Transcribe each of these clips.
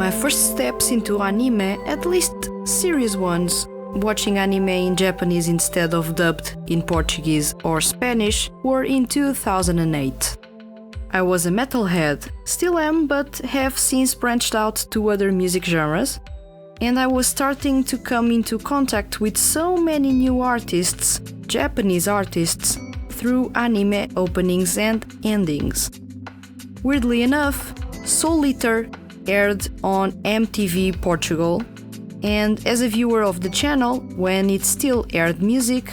My first steps into anime, at least serious ones, watching anime in Japanese instead of dubbed in Portuguese or Spanish, were in 2008. I was a metalhead, still am, but have since branched out to other music genres, and I was starting to come into contact with so many new artists, Japanese artists, through anime openings and endings. Weirdly enough, Soul Eater aired on MTV Portugal, and as a viewer of the channel, when it still aired music,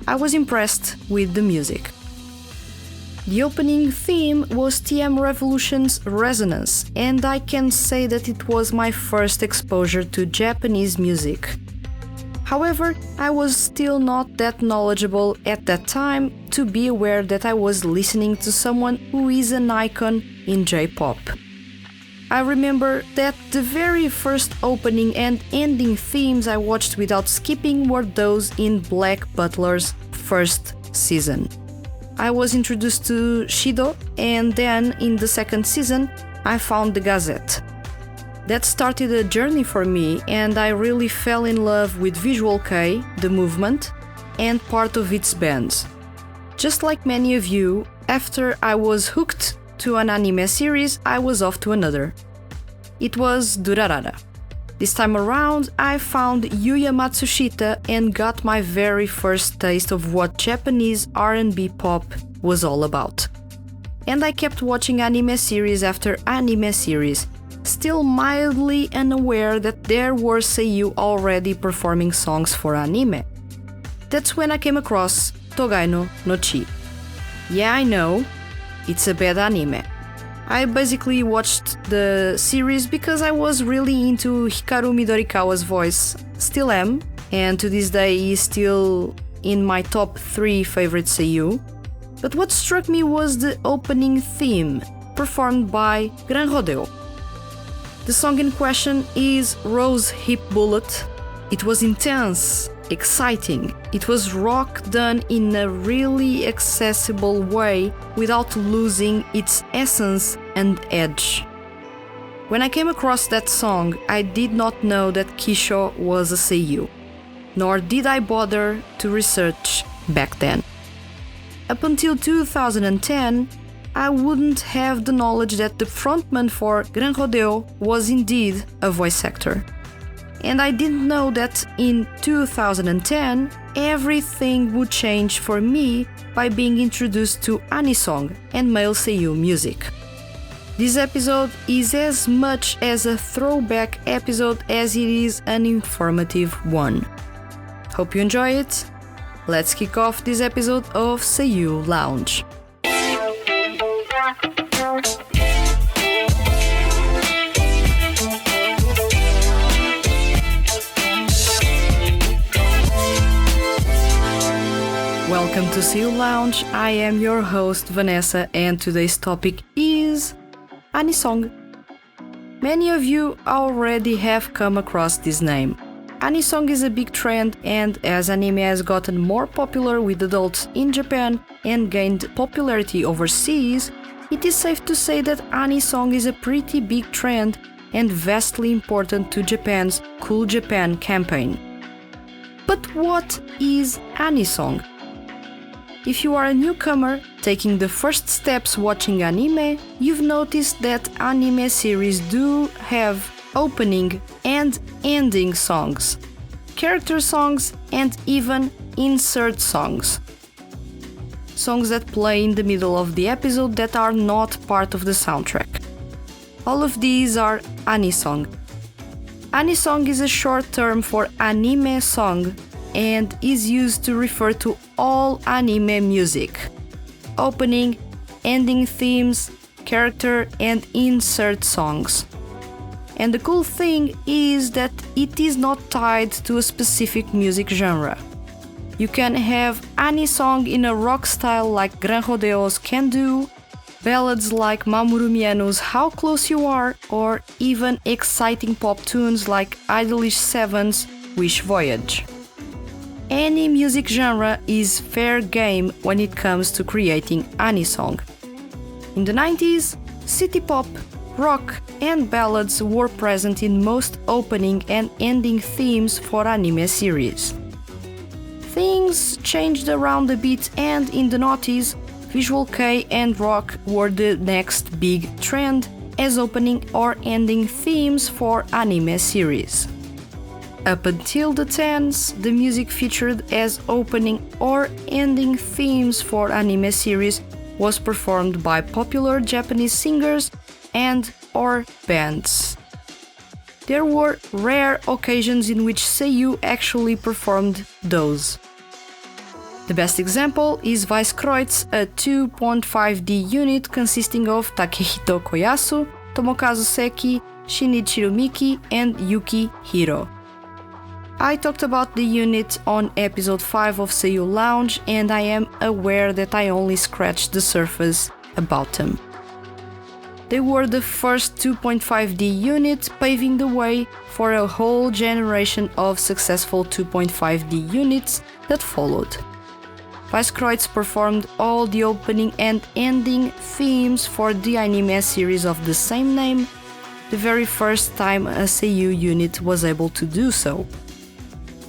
I was impressed with the music. The opening theme was TM Revolution's Resonance, and I can say that it was my first exposure to Japanese music. However, I was still not that knowledgeable at that time to be aware that I was listening to someone who is an icon in J-pop. I remember that the very first opening and ending themes I watched without skipping were those in Black Butler's first season. I was introduced to Shido, and then in the second season I found the Gazette. That started a journey for me, and I really fell in love with Visual Kei, the movement, and part of its bands. Just like many of you, after I was hooked to an anime series, I was off to another. It was Durarara. This time around, I found Yuya Matsushita and got my very first taste of what Japanese R&B pop was all about. And I kept watching anime series after anime series, still mildly unaware that there were seiyuu already performing songs for anime. That's when I came across Togai no Chi. Yeah, I know, it's a bad anime. I basically watched the series because I was really into Hikaru Midorikawa's voice, still am, and to this day he is still in my top 3 favorite seiyuu. But what struck me was the opening theme, performed by Gran Rodeo. The song in question is Rose Hip Bullet. It was intense, exciting. It was rock done in a really accessible way without losing its essence and edge. When I came across that song, I did not know that Kisho was a seiyuu, nor did I bother to research back then. Up until 2010, I wouldn't have the knowledge that the frontman for Gran Rodeo was indeed a voice actor. And I didn't know that in 2010, everything would change for me by being introduced to anisong and male seiyuu music. This episode is as much as a throwback episode as it is an informative one. Hope you enjoy it. Let's kick off this episode of Seiyuu Lounge. Welcome to Seiyuu Lounge. I am your host Vanessa, and today's topic is anisong. Many of you already have come across this name. Anisong is a big trend, and as anime has gotten more popular with adults in Japan and gained popularity overseas, it is safe to say that anisong is a pretty big trend and vastly important to Japan's Cool Japan campaign. But what is anisong? If you are a newcomer taking the first steps watching anime, you've noticed that anime series do have opening and ending songs, character songs, and even insert songs. Songs that play in the middle of the episode that are not part of the soundtrack. All of these are anisong. Anisong is a short term for anime song and is used to refer to all anime music. Opening, ending themes, character, and insert songs. And the cool thing is that it is not tied to a specific music genre. You can have anisong in a rock style like Gran Rodeo's Can Do, ballads like Mamoru Miyano's How Close You Are, or even exciting pop tunes like Idolish 7's Wish Voyage. Any music genre is fair game when it comes to creating anisong. In the 90s, city pop, rock, and ballads were present in most opening and ending themes for anime series. Things changed around a bit, and in the noughties, visual kei and rock were the next big trend as opening or ending themes for anime series. Up until the 10s, the music featured as opening or ending themes for anime series was performed by popular Japanese singers and/or bands. There were rare occasions in which seiyuu actually performed those. The best example is Weiss-Kreutz, a 2.5D unit consisting of Takehito Koyasu, Tomokazu Seki, Shinichiro Miki, and Yuki Hiro. I talked about the unit on episode 5 of Seiyuu Lounge, and I am aware that I only scratched the surface about them. They were the first 2.5D unit, paving the way for a whole generation of successful 2.5D units that followed. Weiss-Kreutz performed all the opening and ending themes for the anime series of the same name, the very first time a seiyuu unit was able to do so.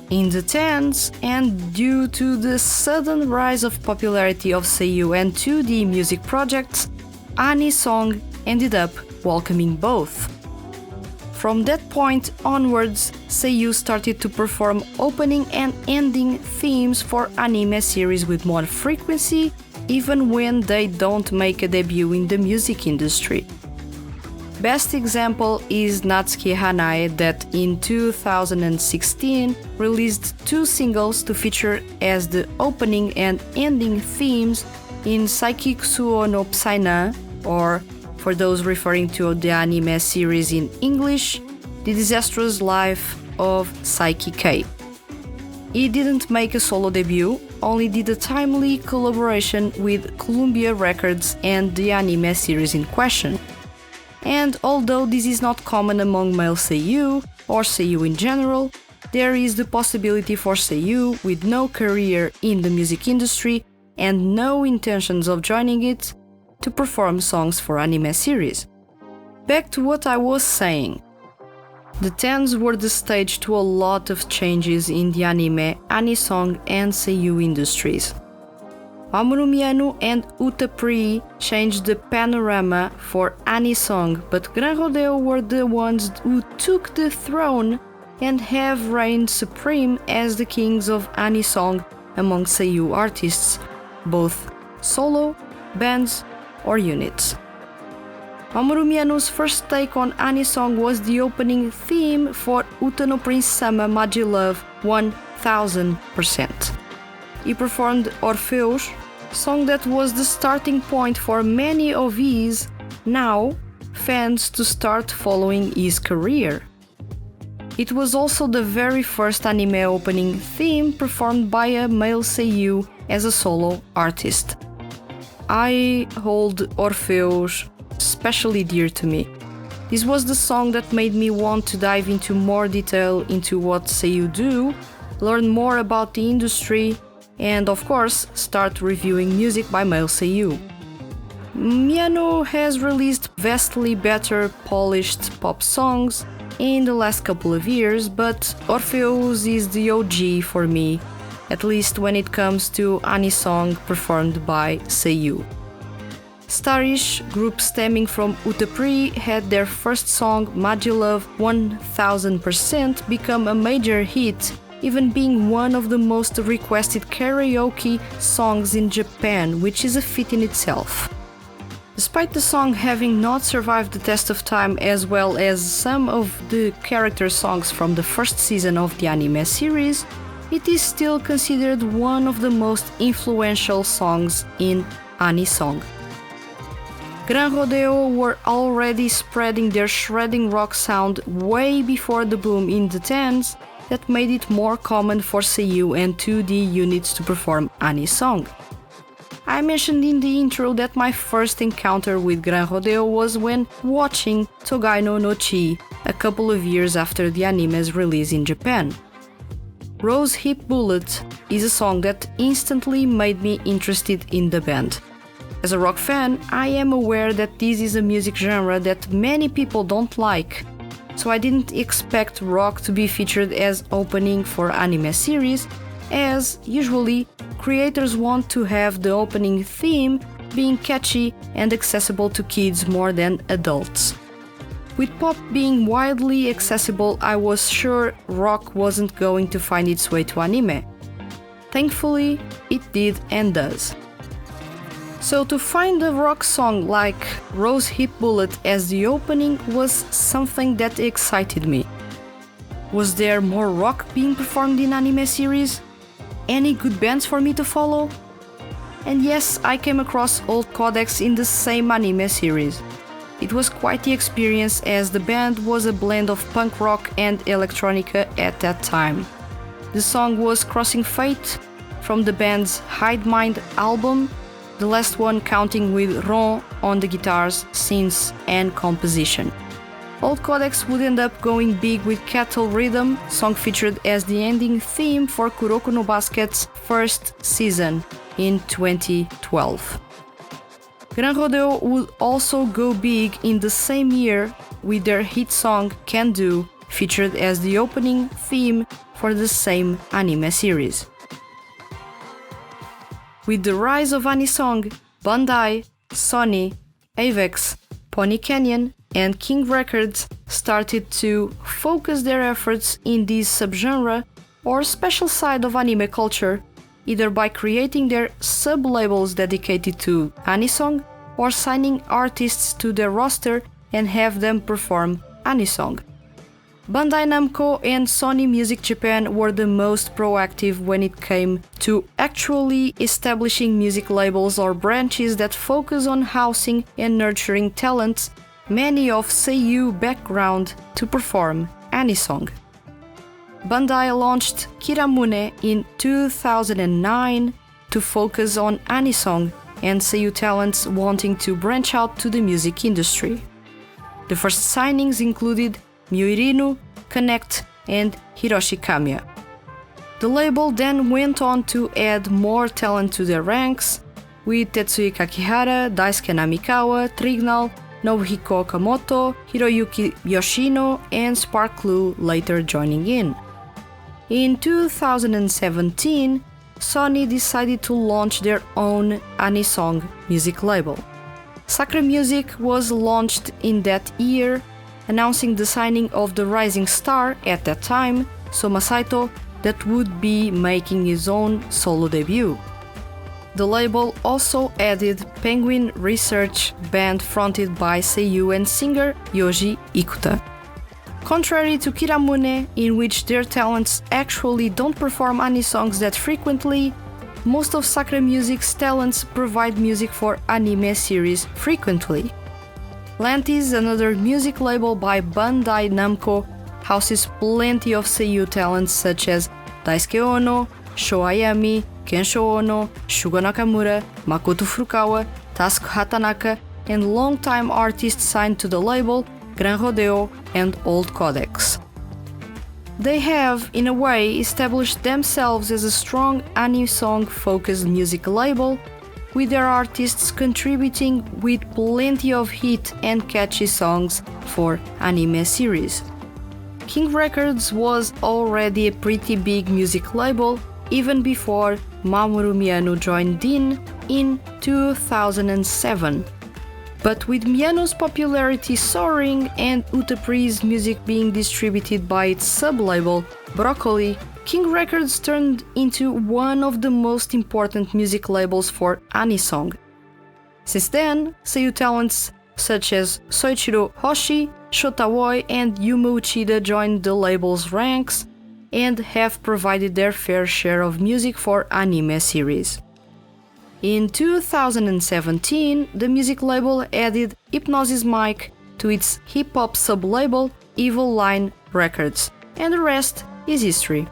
In the 10s, and due to the sudden rise of popularity of seiyuu and 2D music projects, Anisong ended up welcoming both. From that point onwards, seiyuu started to perform opening and ending themes for anime series with more frequency, even when they don't make a debut in the music industry. Best example is Natsuki Hanae, that in 2016 released 2 singles to feature as the opening and ending themes in Saikikusuo no Psaina, or for those referring to the anime series in English, The Disastrous Life of Saiki K. He didn't make a solo debut, only did a timely collaboration with Columbia Records and the anime series in question. And although this is not common among male seiyuu, or seiyuu in general, there is the possibility for seiyuu with no career in the music industry and no intentions of joining it to perform songs for anime series. Back to what I was saying. The 10s were the stage to a lot of changes in the anime, anisong, and seiyuu industries. Mamoru Miyano and Uta Prii changed the panorama for anisong, but Gran Rodeo were the ones who took the throne and have reigned supreme as the kings of anisong among seiyuu artists, both solo, bands, or units. Mamoru Miyano's first take on anisong was the opening theme for Uta no Prince-sama Magilove 1000%. He performed Orpheus, song that was the starting point for many of his, now, fans to start following his career. It was also the very first anime opening theme performed by a male seiyuu as a solo artist. I hold Orpheus especially dear to me. This was the song that made me want to dive into more detail into what seiyuu do, learn more about the industry, and of course, start reviewing music by male seiyuu. Miyano has released vastly better polished pop songs in the last couple of years, but Orpheus is the OG for me, at least when it comes to anisong performed by seiyuu. Starish, group stemming from Uta Prii, had their first song Magilove 1000% become a major hit, even being one of the most requested karaoke songs in Japan, which is a feat in itself. Despite the song having not survived the test of time as well as some of the character songs from the first season of the anime series, it is still considered one of the most influential songs in anisong. Gran Rodeo were already spreading their shredding rock sound way before the boom in the 10s that made it more common for seiyuu and 2D units to perform anisong. I mentioned in the intro that my first encounter with Gran Rodeo was when watching Togai no Nochi a couple of years after the anime's release in Japan. Rose Hip Bullet is a song that instantly made me interested in the band. As a rock fan, I am aware that this is a music genre that many people don't like, so I didn't expect rock to be featured as opening for anime series, as usually creators want to have the opening theme being catchy and accessible to kids more than adults. With pop being widely accessible, I was sure rock wasn't going to find its way to anime. Thankfully, it did and does. So to find a rock song like Rose Hip Bullet as the opening was something that excited me. Was there more rock being performed in anime series? Any good bands for me to follow? And yes, I came across Old Codex in the same anime series. It was quite the experience as the band was a blend of punk rock and electronica at that time. The song was Crossing Fate from the band's Hide Mind album, the last one counting with Ron on the guitars, synths and composition. Old Codex would end up going big with Cattle Rhythm, song featured as the ending theme for Kuroko no Basket's first season in 2012. Gran Rodeo would also go big in the same year with their hit song Can Do, featured as the opening theme for the same anime series. With the rise of Anisong, Bandai, Sony, Avex, Pony Canyon, and King Records started to focus their efforts in this subgenre or special side of anime culture, either by creating their sub-labels dedicated to Anisong or signing artists to their roster and have them perform Anisong. Bandai Namco and Sony Music Japan were the most proactive when it came to actually establishing music labels or branches that focus on housing and nurturing talents, many of Seiyu background, to perform Anisong. Bandai launched Kiramune in 2009 to focus on Anisong and Seiyu talents wanting to branch out to the music industry. The first signings included Myoirinu, Connect, and Hiroshi Kamiya. The label then went on to add more talent to their ranks, with Tetsuya Kakihara, Daisuke Namikawa, Trignal, Nobuhiko Okamoto, Hiroyuki Yoshino, and Sparklu later joining in. In 2017, Sony decided to launch their own Anisong music label. Sakura Music was launched in that year, announcing the signing of the rising star at that time, Soma Saito, that would be making his own solo debut. The label also added Penguin Research Band fronted by Seiyu and singer Yoji Ikuta. Contrary to Kiramune, in which their talents actually don't perform Anisongs that frequently, most of Sakura Music's talents provide music for anime series frequently. Lantis, another music label by Bandai Namco, houses plenty of Seiyu talents such as Daisuke Ono, Sho Ayami, Kensho Ono, Shugo Nakamura, Makoto Furukawa, Tasuku Hatanaka, and longtime artists signed to the label, Gran Rodeo and Old Codex. They have, in a way, established themselves as a strong Anisong-focused music label, with their artists contributing with plenty of hit and catchy songs for anime series. King Records was already a pretty big music label even before Mamoru Miyano joined in 2007. But with Miyano's popularity soaring and Utapri's music being distributed by its sub-label, Broccoli, King Records turned into one of the most important music labels for Anisong. Since then, Seiyu talents such as Soichiro Hoshi, Shota Woi, and Yuma Uchida joined the label's ranks and have provided their fair share of music for anime series. In 2017, the music label added Hypnosis Mic to its hip-hop sub-label Evil Line Records, and the rest is history.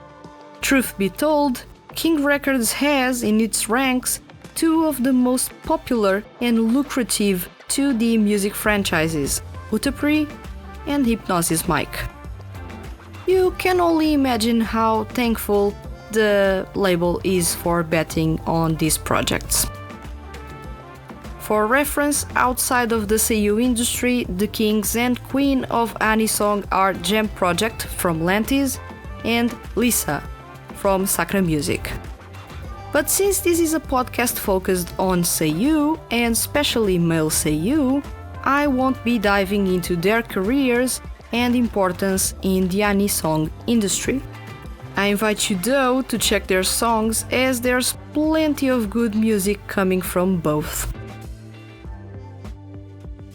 Truth be told, King Records has in its ranks two of the most popular and lucrative 2D music franchises, Utapri and Hypnosis Mic. You can only imagine how thankful the label is for betting on these projects. For reference, outside of the Seiyu industry, the kings and queen of Anisong are Gem Project from Lantis and Lisa from Sakura Music. But since this is a podcast focused on Seiyu, and especially male Seiyu, I won't be diving into their careers and importance in the Anisong industry. I invite you though to check their songs, as there's plenty of good music coming from both.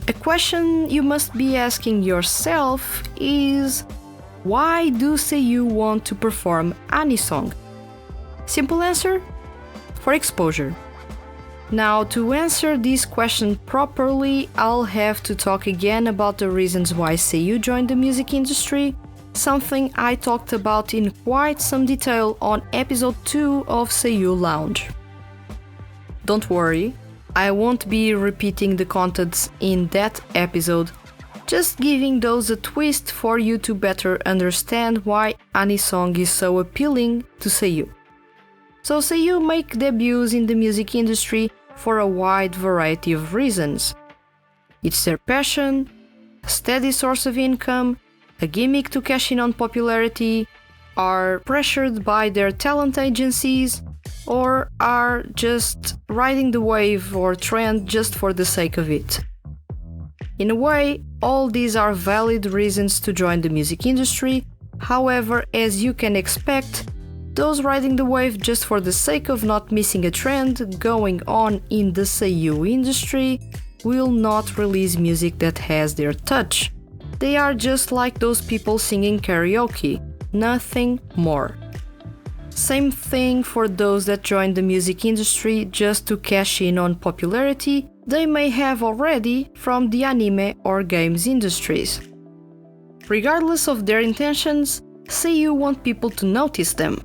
A question you must be asking yourself is, why do Seiyu want to perform Anisong? Simple answer: for exposure. Now, to answer this question properly, I'll have to talk again about the reasons why Seiyu joined the music industry, something I talked about in quite some detail on episode 2 of Seiyu Lounge. Don't worry, I won't be repeating the contents in that episode, just giving those a twist for you to better understand why Anisong is so appealing to Seiyu. So Seiyu make debuts in the music industry for a wide variety of reasons. It's their passion, a steady source of income, a gimmick to cash in on popularity, are pressured by their talent agencies, or are just riding the wave or trend just for the sake of it. In a way, all these are valid reasons to join the music industry. However, as you can expect, those riding the wave just for the sake of not missing a trend going on in the Seiyu industry will not release music that has their touch. They are just like those people singing karaoke, nothing more. Same thing for those that join the music industry just to cash in on popularity they may have already from the anime or games industries. Regardless of their intentions, Seiyu want people to notice them,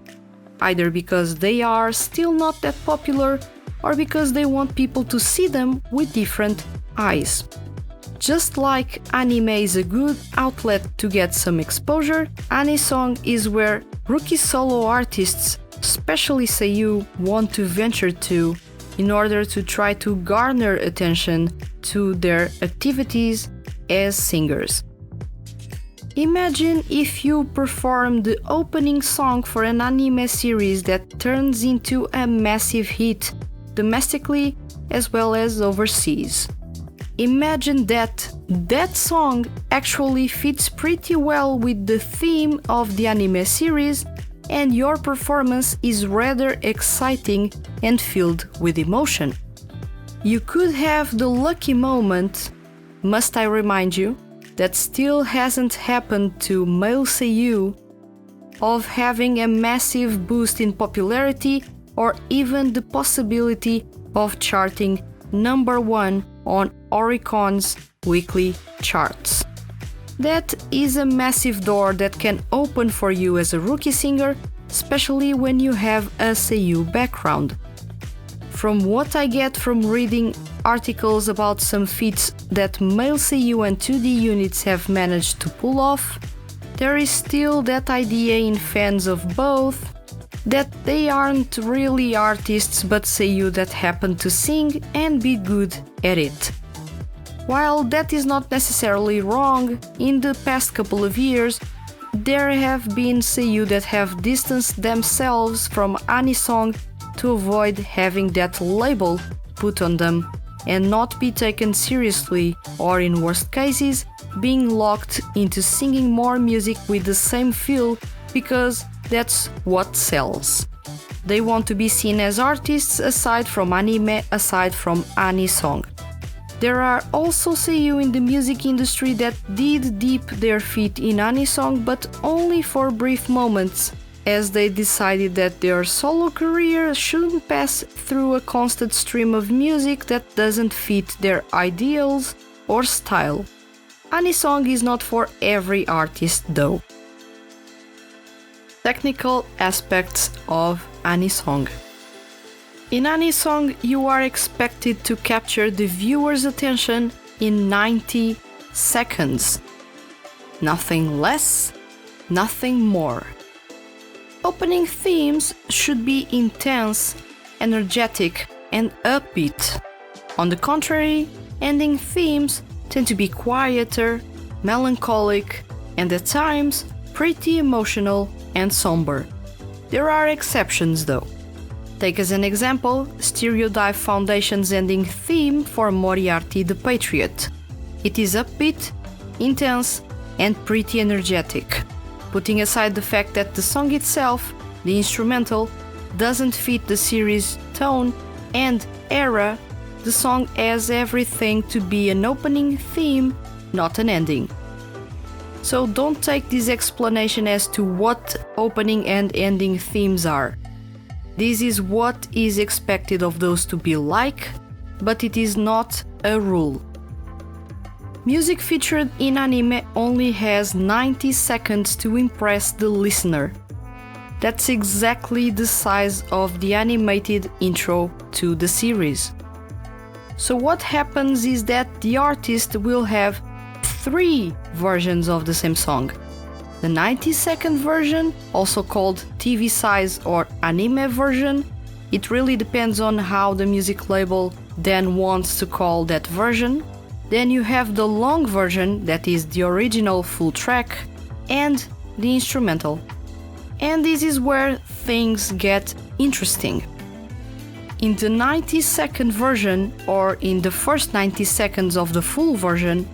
either because they are still not that popular or because they want people to see them with different eyes. Just like anime is a good outlet to get some exposure, Anisong is where rookie solo artists, especially Seiyu, want to venture to in order to try to garner attention to their activities as singers. Imagine if you perform the opening song for an anime series that turns into a massive hit domestically as well as overseas. Imagine that song actually fits pretty well with the theme of the anime series, and your performance is rather exciting and filled with emotion. You could have the lucky moment, must I remind you, that still hasn't happened to male Seiyu, of having a massive boost in popularity or even the possibility of charting #1 on Oricon's weekly charts. That is a massive door that can open for you as a rookie singer, especially when you have a Seiyu background. From what I get from reading articles about some feats that male Seiyu and 2D units have managed to pull off, there is still that idea in fans of both that they aren't really artists but Seiyu that happen to sing and be good at it. While that is not necessarily wrong, in the past couple of years, there have been Seiyu that have distanced themselves from Anisong to avoid having that label put on them and not be taken seriously, or in worst cases, being locked into singing more music with the same feel because that's what sells. They want to be seen as artists aside from anime, aside from Anisong. There are also Seiyu in the music industry that did dip their feet in Anisong, but only for brief moments, as they decided that their solo career shouldn't pass through a constant stream of music that doesn't fit their ideals or style. Anisong is not for every artist though. Technical aspects of Anisong. In Anisong, you are expected to capture the viewer's attention in 90 seconds. Nothing less, nothing more. Opening themes should be intense, energetic, and upbeat. On the contrary, ending themes tend to be quieter, melancholic, and at times pretty emotional and somber. There are exceptions though. Take as an example Stereodive Foundation's ending theme for Moriarty the Patriot. It is upbeat, intense, and pretty energetic. Putting aside the fact that the song itself, the instrumental, doesn't fit the series' tone and era, the song has everything to be an opening theme, not an ending. So don't take this explanation as to what opening and ending themes are. This is what is expected of those to be like, but it is not a rule. Music featured in anime only has 90 seconds to impress the listener. That's exactly the size of the animated intro to the series. So what happens is that the artist will have 3 versions of the same song. The 90-second version, also called TV size or anime version, it really depends on how the music label then wants to call that version. Then you have the long version, that is the original full track, and the instrumental. And this is where things get interesting. In the 90-second version, or in the first 90 seconds of the full version,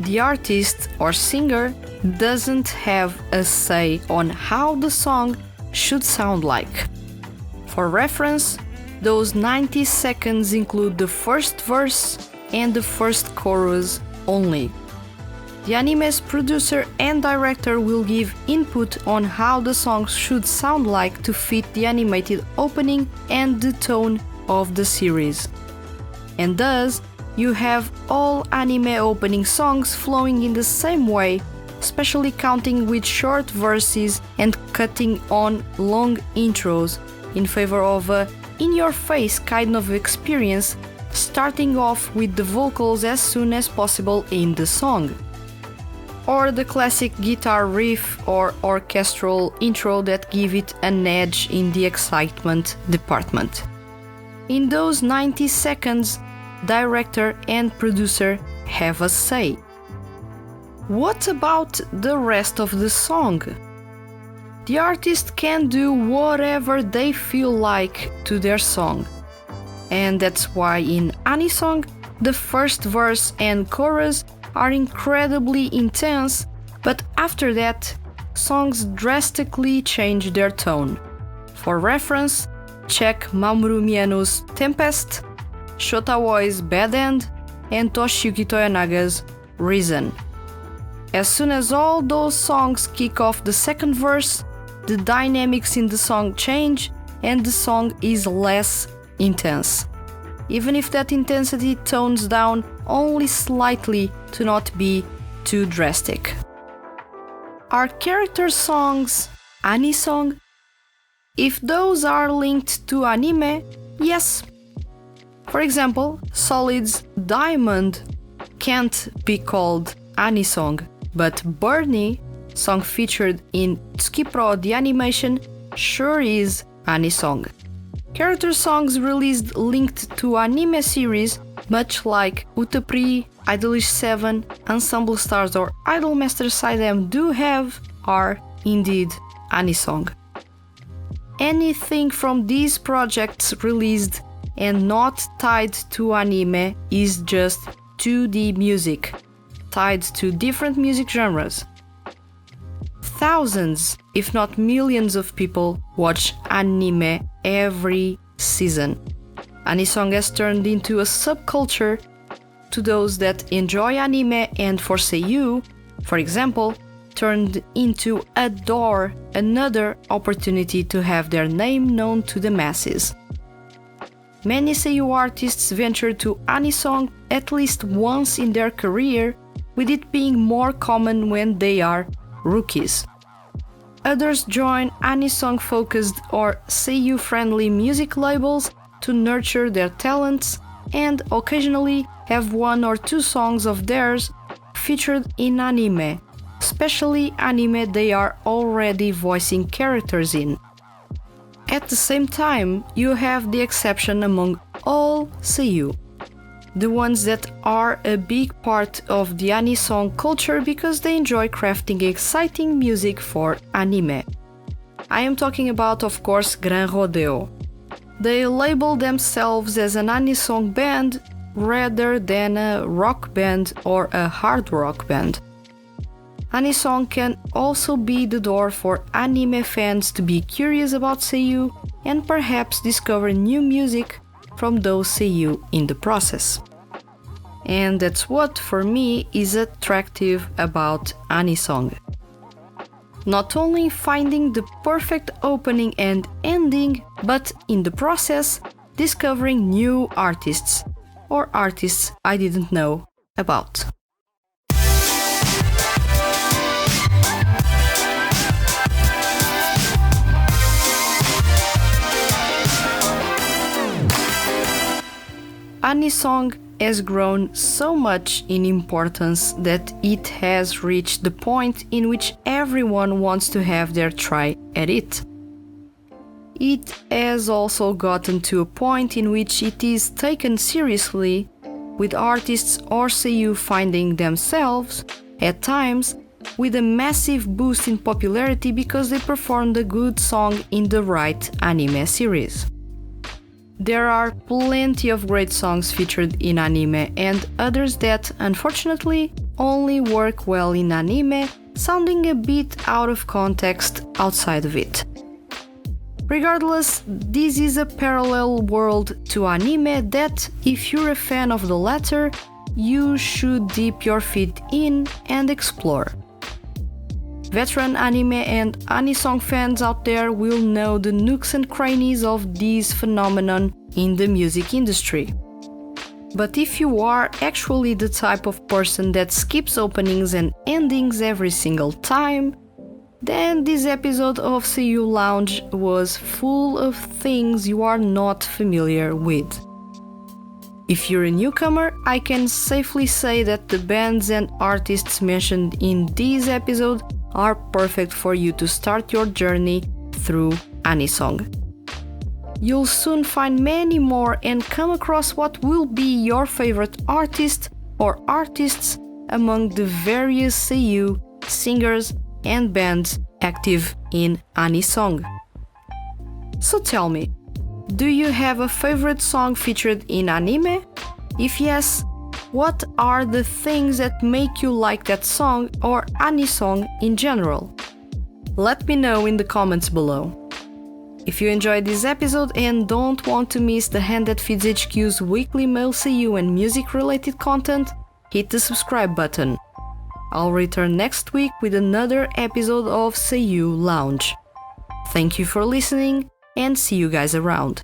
the artist or singer doesn't have a say on how the song should sound like. For reference, those 90 seconds include the first verse and the first chorus only. The anime's producer and director will give input on how the song should sound like to fit the animated opening and the tone of the series. And thus, you have all anime opening songs flowing in the same way, especially counting with short verses and cutting on long intros in favor of a in-your-face kind of experience, starting off with the vocals as soon as possible in the song. Or the classic guitar riff or orchestral intro that give it an edge in the excitement department. In those 90 seconds, director and producer have a say. What about the rest of the song? The artist can do whatever they feel like to their song. And that's why in Anisong, the first verse and chorus are incredibly intense, but after that, songs drastically change their tone. For reference, check Mamoru Miyamo's Tempest, Shota Aoi's Bad End, and Toshiyuki Toyonaga's Reason. As soon as all those songs kick off the second verse, the dynamics in the song change and the song is less intense, even if that intensity tones down only slightly to not be too drastic. Are character songs anisong? If those are linked to anime, yes. For example, Solid's Diamond can't be called anisong, but Burnie, song featured in Tsukipro the animation, sure is anisong. Character songs released linked to anime series, much like Utapri, Idolish 7, Ensemble Stars or Idolmaster Side M do have, are indeed anisong. Anything from these projects released and not tied to anime is just 2D music, tied to different music genres. Thousands, if not millions of people watch anime every season. Anisong has turned into a subculture to those that enjoy anime and for Seiyu, for example, turned into a door, another opportunity to have their name known to the masses. Many Seiyu artists venture to anisong at least once in their career, with it being more common when they are rookies. Others join anisong-focused or Seiyu-friendly music labels to nurture their talents and occasionally have 1 or 2 songs of theirs featured in anime, especially anime they are already voicing characters in. At the same time, you have the exception among all Seiyu. the ones that are a big part of the anisong culture because they enjoy crafting exciting music for anime. I am talking about, of course, Gran Rodeo. They label themselves as an anisong band rather than a rock band or a hard rock band. Anisong can also be the door for anime fans to be curious about seiyuu and perhaps discover new music from those seiyuu in the process. And that's what, for me, is attractive about anisong. Not only finding the perfect opening and ending, but in the process, discovering new artists, or artists I didn't know about. Anisong has grown so much in importance that it has reached the point in which everyone wants to have their try at it. It has also gotten to a point in which it is taken seriously, with artists or seiyuu finding themselves, at times, with a massive boost in popularity because they performed a good song in the right anime series. There are plenty of great songs featured in anime and others that, unfortunately, only work well in anime, sounding a bit out of context outside of it. Regardless, this is a parallel world to anime that, if you're a fan of the latter, you should dip your feet in and explore. Veteran anime and anisong fans out there will know the nooks and crannies of this phenomenon in the music industry. But if you are actually the type of person that skips openings and endings every single time, then this episode of Seiyuu Lounge was full of things you are not familiar with. If you're a newcomer, I can safely say that the bands and artists mentioned in this episode are perfect for you to start your journey through anisong. You'll soon find many more and come across what will be your favorite artist or artists among the various seiyuu, singers, and bands active in anisong. So tell me, do you have a favorite song featured in anime? If yes, what are the things that make you like that song or anisong in general? Let me know in the comments below. If you enjoyed this episode and don't want to miss the Hand That Feeds HQ's weekly male seiyuu and music related content, hit the subscribe button. I'll return next week with another episode of Seiyuu Lounge. Thank you for listening and see you guys around.